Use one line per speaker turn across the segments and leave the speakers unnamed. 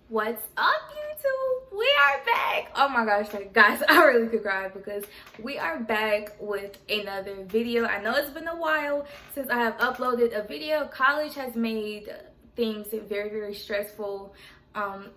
What's up, YouTube? We are back. Oh my gosh, guys, I really could cry because we are back with another video. I know it's been a while since I have uploaded a video. College has made things very, very stressful.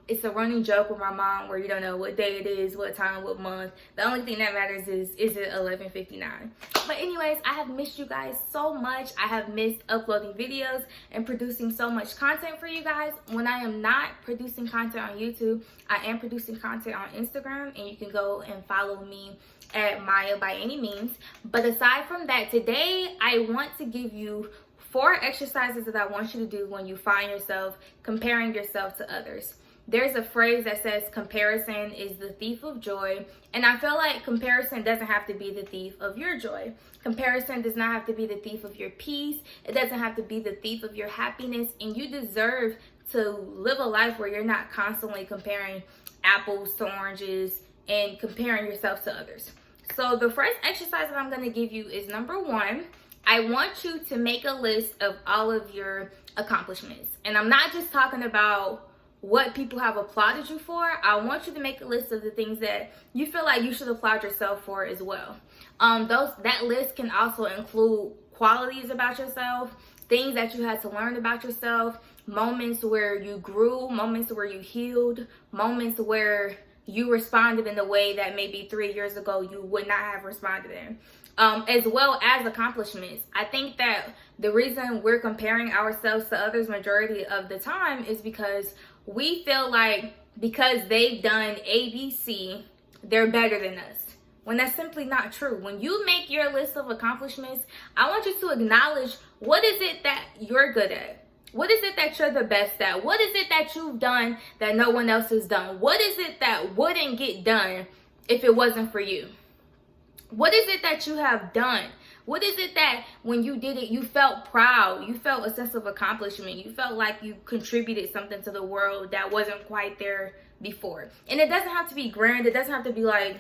It's a running joke with my mom where you don't know what day it is, what time, what month. The only thing that matters is it 11:59? But anyways, I have missed you guys so much. I have missed uploading videos and producing so much content for you guys. When I am not producing content on YouTube, I am producing content on Instagram, and you can go and follow me at Maya by any means. But aside from that, today I want to give you 4 exercises that I want you to do when you find yourself comparing yourself to others. There's a phrase that says comparison is the thief of joy, and I feel like comparison doesn't have to be the thief of your joy. Comparison does not have to be the thief of your peace. It doesn't have to be the thief of your happiness, and you deserve to live a life where you're not constantly comparing apples to oranges and comparing yourself to others. So the first exercise that I'm going to give you is number 1. I want you to make a list of all of your accomplishments. And I'm not just talking about what people have applauded you for. I want you to make a list of the things that you feel like you should applaud yourself for as well. That list can also include qualities about yourself, things that you had to learn about yourself, moments where you grew, moments where you healed, moments where you responded in a way that maybe 3 years ago you would not have responded in. As well as accomplishments. I think that the reason we're comparing ourselves to others majority of the time is because we feel like because they've done ABC, they're better than us. When that's simply not true. When you make your list of accomplishments, I want you to acknowledge, what is it that you're good at? What is it that you're the best at? What is it that you've done that no one else has done? What is it that wouldn't get done if it wasn't for you? What is it that you have done? What is it that when you did it, you felt proud? You felt a sense of accomplishment. You felt like you contributed something to the world that wasn't quite there before. And it doesn't have to be grand. It doesn't have to be like,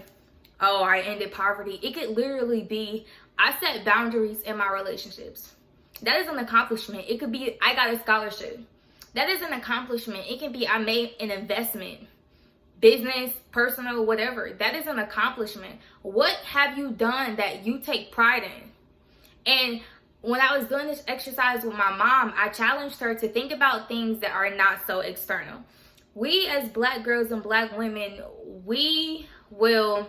oh, I ended poverty. It could literally be, I set boundaries in my relationships. That is an accomplishment. It could be, I got a scholarship. That is an accomplishment. It can be, I made an investment. Business, personal, whatever. That is an accomplishment. What have you done that you take pride in? And when I was doing this exercise with my mom, I challenged her to think about things that are not so external. We as Black girls and Black women, we will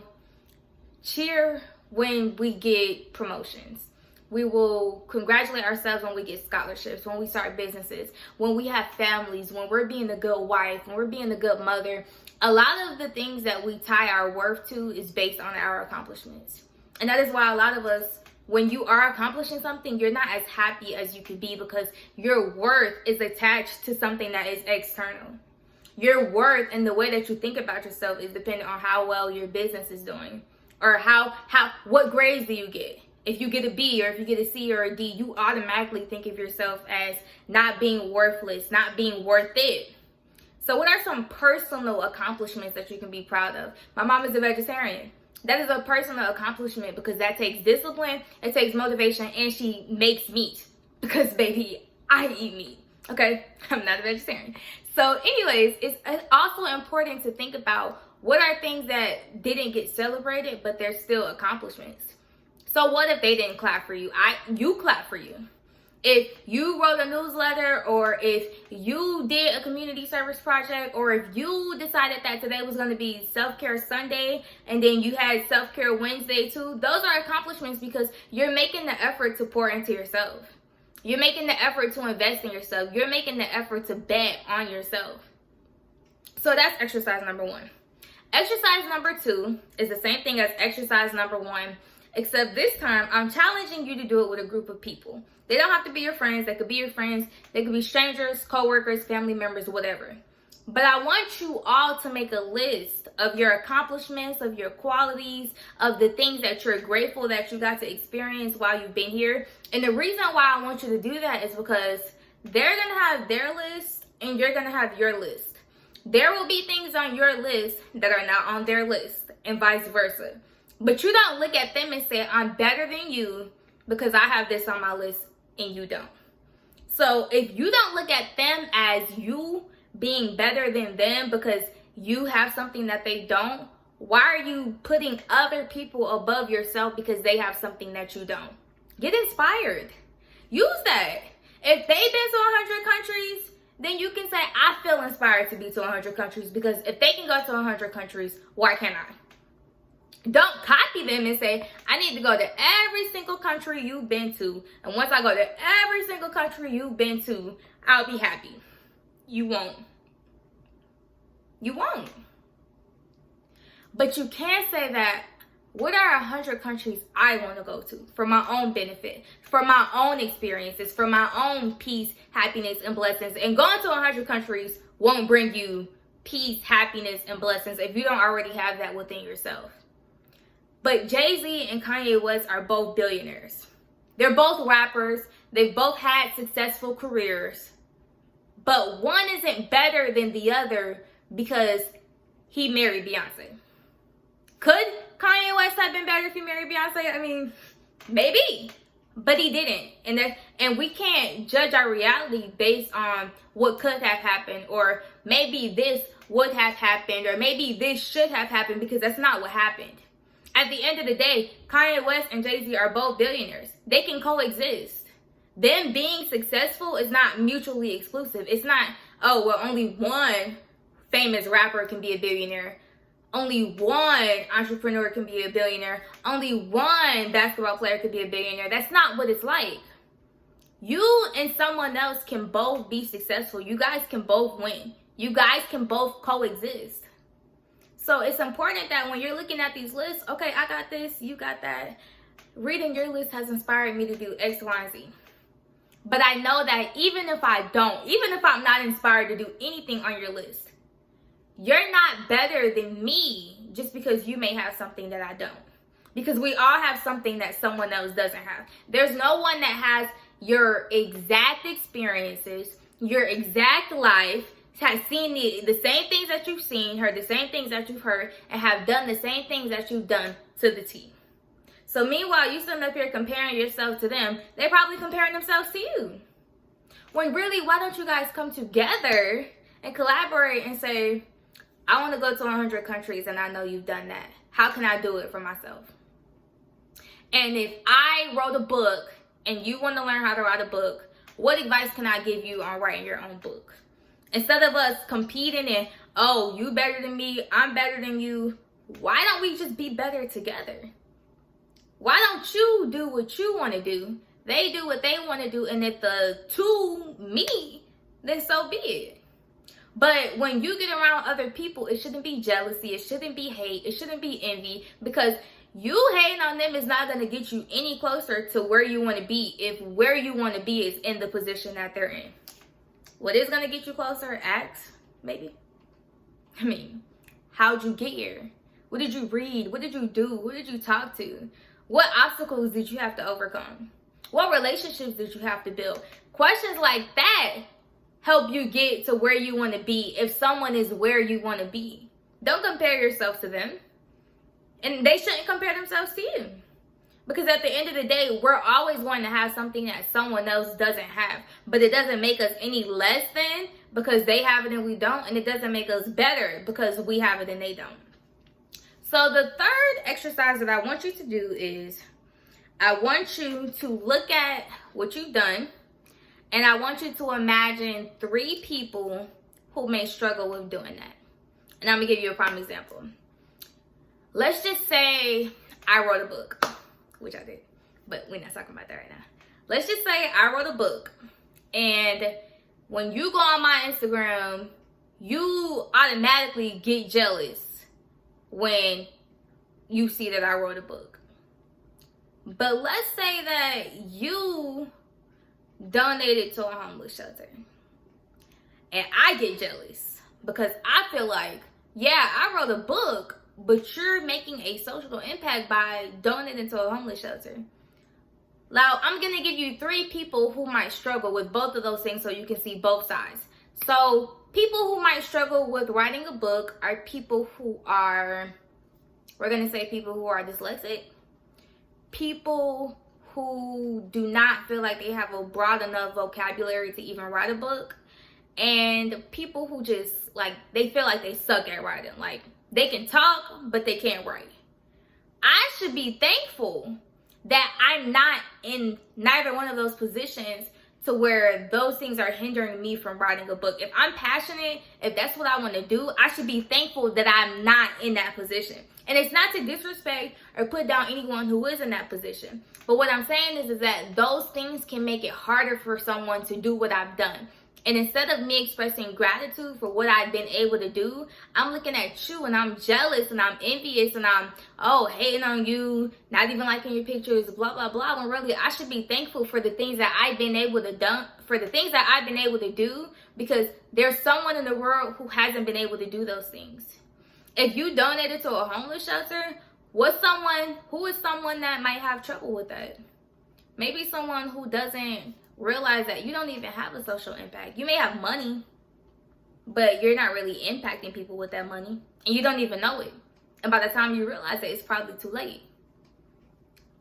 cheer when we get promotions. We will congratulate ourselves when we get scholarships, when we start businesses, when we have families, when we're being a good wife, when we're being a good mother. A lot of the things that we tie our worth to is based on our accomplishments. And that is why a lot of us, when you are accomplishing something, you're not as happy as you could be because your worth is attached to something that is external. Your worth and the way that you think about yourself is dependent on how well your business is doing, or what grades do you get. If you get a B or if you get a C or a D, you automatically think of yourself as not being worthless, not being worth it. So what are some personal accomplishments that you can be proud of? My mom is a vegetarian. That is a personal accomplishment because that takes discipline, it takes motivation, and she makes meat because, baby, I eat meat. Okay, I'm not a vegetarian. So anyways, it's also important to think about what are things that didn't get celebrated, but they're still accomplishments. So what if they didn't clap for you? You clap for you. If you wrote a newsletter, or if you did a community service project, or if you decided that today was going to be self-care Sunday and then you had self-care Wednesday too, those are accomplishments because you're making the effort to pour into yourself. You're making the effort to invest in yourself. You're making the effort to bet on yourself. So that's exercise number 1. Exercise number 2 is the same thing as exercise number 1, except this time I'm challenging you to do it with a group of people. They don't have to be your friends. They could be your friends. They could be strangers, co-workers, family members, whatever. But I want you all to make a list of your accomplishments, of your qualities, of the things that you're grateful that you got to experience while you've been here. And the reason why I want you to do that is because they're going to have their list and you're going to have your list. There will be things on your list that are not on their list and vice versa. But you don't look at them and say, I'm better than you because I have this on my list and you don't. So if you don't look at them as you being better than them because you have something that they don't, why are you putting other people above yourself because they have something that you don't? Get inspired. Use that. If they've been to 100 countries, then you can say, I feel inspired to be to 100 countries, because if they can go to 100 countries, why can't I? Don't copy them and say, I need to go to every single country you've been to. And once I go to every single country you've been to, I'll be happy. You won't. You won't. But you can say that, what are 100 countries I want to go to for my own benefit, for my own experiences, for my own peace, happiness, and blessings. And going to 100 countries won't bring you peace, happiness, and blessings if you don't already have that within yourself. But Jay-Z and Kanye West are both billionaires. They're both rappers. They've both had successful careers. But one isn't better than the other because he married Beyonce. Could Kanye West have been better if he married Beyonce? I mean, maybe. But he didn't. And we can't judge our reality based on what could have happened, or maybe this would have happened, or maybe this should have happened, because that's not what happened. At the end of the day, Kanye West and Jay-Z are both billionaires. They can coexist. Them being successful is not mutually exclusive. It's not, oh, well, only one famous rapper can be a billionaire. Only one entrepreneur can be a billionaire. Only one basketball player could be a billionaire. That's not what it's like. You and someone else can both be successful. You guys can both win. You guys can both coexist. So it's important that when you're looking at these lists, okay, I got this, you got that. Reading your list has inspired me to do X, Y, and Z. But I know that even if I'm not inspired to do anything on your list, you're not better than me just because you may have something that I don't. Because we all have something that someone else doesn't have. There's no one that has your exact experiences, your exact life, has seen the same things that you've seen, heard the same things that you've heard, and have done the same things that you've done to the T. So meanwhile, you sitting up here comparing yourself to them, they're probably comparing themselves to you. When really, why don't you guys come together and collaborate and say, I want to go to 100 countries and I know you've done that. How can I do it for myself? And if I wrote a book and you want to learn how to write a book, what advice can I give you on writing your own book? Instead of us competing and, oh, you better than me, I'm better than you, why don't we just be better together? Why don't you do what you want to do? They do what they want to do, and if the two meet, then so be it. But when you get around other people, it shouldn't be jealousy, it shouldn't be hate, it shouldn't be envy, because you hating on them is not going to get you any closer to where you want to be if where you want to be is in the position that they're in. What is going to get you closer? Acts, maybe. I mean, how'd you get here? What did you read? What did you do? Who did you talk to? What obstacles did you have to overcome? What relationships did you have to build? Questions like that help you get to where you want to be if someone is where you want to be. Don't compare yourself to them. And they shouldn't compare themselves to you. Because at the end of the day, we're always going to have something that someone else doesn't have. But it doesn't make us any less than because they have it and we don't. And it doesn't make us better because we have it and they don't. So the third exercise that I want you to do is I want you to look at what you've done. And I want you to imagine 3 people who may struggle with doing that. And I'm going to give you a prime example. Let's just say I wrote a book, which I did, but we're not talking about that right now. Let's just say I wrote a book, and when you go on my Instagram, you automatically get jealous when you see that I wrote a book. But let's say that you donated to a homeless shelter, and I get jealous because I feel like, yeah, I wrote a book, but you're making a social impact by donating to a homeless shelter. Now, I'm going to give you 3 people who might struggle with both of those things so you can see both sides. So, people who might struggle with writing a book are people who are, we're going to say people who are dyslexic, people who do not feel like they have a broad enough vocabulary to even write a book, and people who just like, they feel like they suck at writing. Like, they can talk, but they can't write. I should be thankful that I'm not in neither one of those positions to where those things are hindering me from writing a book. If I'm passionate, if that's what I want to do, I should be thankful that I'm not in that position. And it's not to disrespect or put down anyone who is in that position. But what I'm saying is that those things can make it harder for someone to do what I've done. And instead of me expressing gratitude for what I've been able to do, I'm looking at you and I'm jealous and I'm envious and I'm, hating on you, not even liking your pictures, blah, blah, blah. When really I should be thankful for the things that I've been able to do, because there's someone in the world who hasn't been able to do those things. If you donated to a homeless shelter, who is someone that might have trouble with that? Maybe someone who doesn't realize that you don't even have a social impact. You may have money, but you're not really impacting people with that money, and you don't even know it. And by the time you realize it, it's probably too late.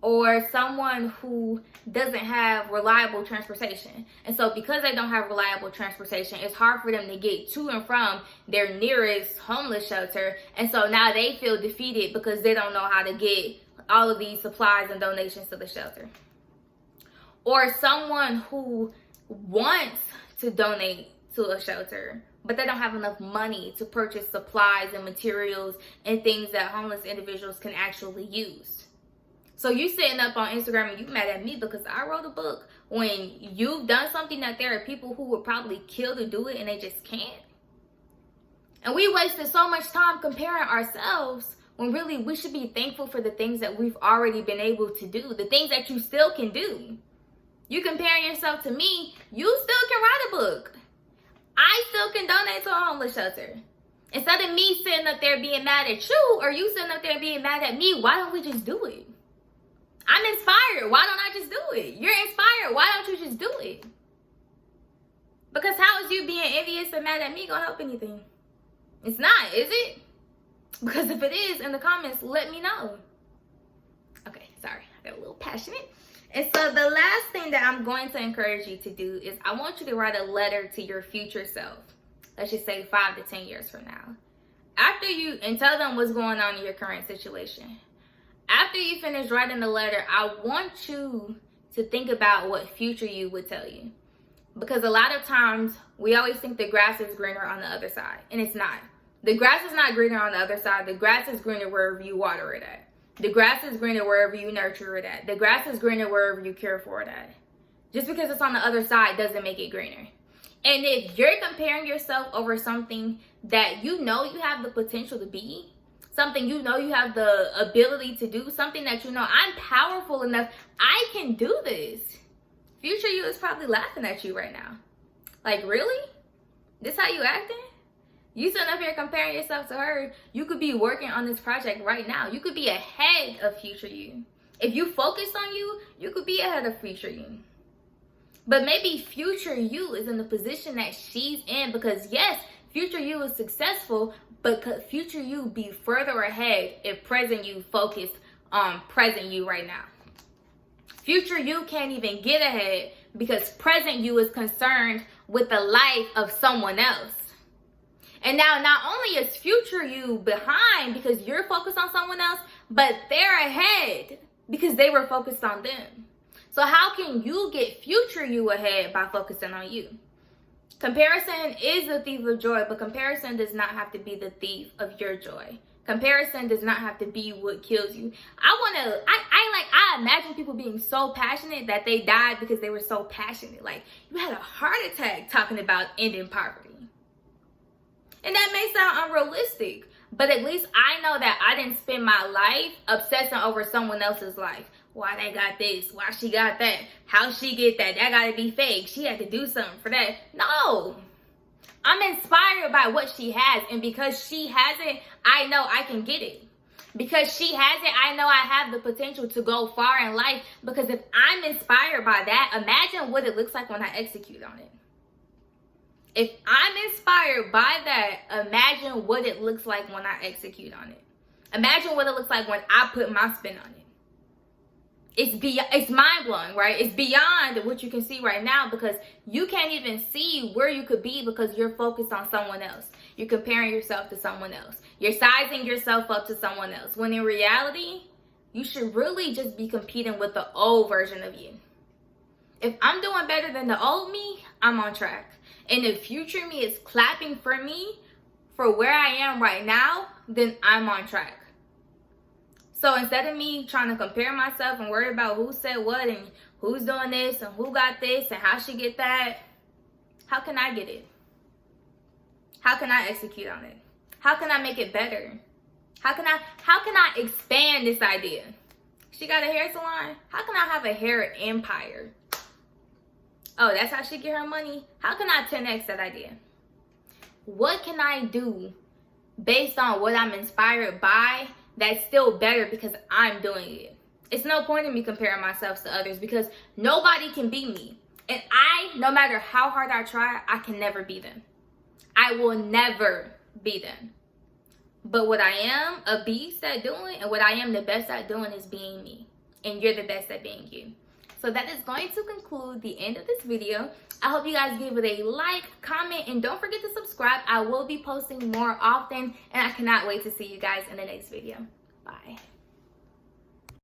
Or someone who doesn't have reliable transportation. And so because they don't have reliable transportation, it's hard for them to get to and from their nearest homeless shelter. And so now they feel defeated because they don't know how to get all of these supplies and donations to the shelter. Or someone who wants to donate to a shelter, but they don't have enough money to purchase supplies and materials and things that homeless individuals can actually use. So you sitting up on Instagram and you mad at me because I wrote a book when you've done something that there are people who would probably kill to do it and they just can't. And we wasted so much time comparing ourselves when really we should be thankful for the things that we've already been able to do, the things that you still can do. You comparing yourself to me, you still can write a book. I still can donate to a homeless shelter. Instead of me sitting up there being mad at you, or you sitting up there being mad at me, why don't we just do it? I'm inspired. Why don't I just do it? You're inspired. Why don't you just do it? Because how is you being envious and mad at me gonna help anything? It's not, is it? Because if it is, in the comments, let me know. Okay, sorry. I got a little passionate. And so the last thing that I'm going to encourage you to do is I want you to write a letter to your future self. Let's just say 5 to 10 years from now. And tell them what's going on in your current situation. After you finish writing the letter, I want you to think about what future you would tell you. Because a lot of times we always think the grass is greener on the other side, and it's not. The grass is not greener on the other side. The grass is greener wherever you water it at. The grass is greener wherever you nurture it at. The grass is greener wherever you care for it at. Just because it's on the other side doesn't make it greener. And if you're comparing yourself over something that you know you have the potential to be, something you know you have the ability to do, something that you know, I'm powerful enough, I can do this. Future you is probably laughing at you right now. Like, really? This how you acting? You sitting up here comparing yourself to her. You could be working on this project right now. You could be ahead of future you. If you focus on you, you could be ahead of future you. But maybe future you is in the position that she's in because yes, future you is successful, but could future you be further ahead if present you focused on present you right now? Future you can't even get ahead because present you is concerned with the life of someone else. And now not only is future you behind because you're focused on someone else, but they're ahead because they were focused on them. So how can you get future you ahead by focusing on you? Comparison is the thief of joy, but comparison does not have to be the thief of your joy. Comparison does not have to be what kills you. I imagine people being so passionate that they died because they were so passionate. Like, you had a heart attack talking about ending poverty. And that may sound unrealistic, but at least I know that I didn't spend my life obsessing over someone else's life. Why they got this? Why she got that? How she get that? That gotta be fake. She had to do something for that. No. I'm inspired by what she has. And because she has it, I know I can get it. Because she has it, I know I have the potential to go far in life. Because if I'm inspired by that, imagine what it looks like when I execute on it. If I'm inspired by that, imagine what it looks like when I execute on it. Imagine what it looks like when I put my spin on it. it's mind-blowing, right? It's beyond what you can see right now, because you can't even see where you could be because you're focused on someone else. You're comparing yourself to someone else. You're sizing yourself up to someone else, when in reality, you should really just be competing with the old version of you. If I'm doing better than the old me, I'm on track. And if future me is clapping for me for where I am right now, then I'm on track. So instead of me trying to compare myself and worry about who said what and who's doing this and who got this and how she get that, how can I get it? How can I execute on it? How can I make it better? How can I expand this idea? She got a hair salon. How can I have a hair empire? Oh, that's how she get her money. How can I 10x that idea? What can I do based on what I'm inspired by that's still better because I'm doing it? It's no point in me comparing myself to others because nobody can be me. And no matter how hard I try, I can never be them. I will never be them. But what I am a beast at doing and what I am the best at doing is being me. And you're the best at being you. So that is going to conclude the end of this video. I hope you guys give it a like, comment, and don't forget to subscribe. I will be posting more often, and I cannot wait to see you guys in the next video. Bye.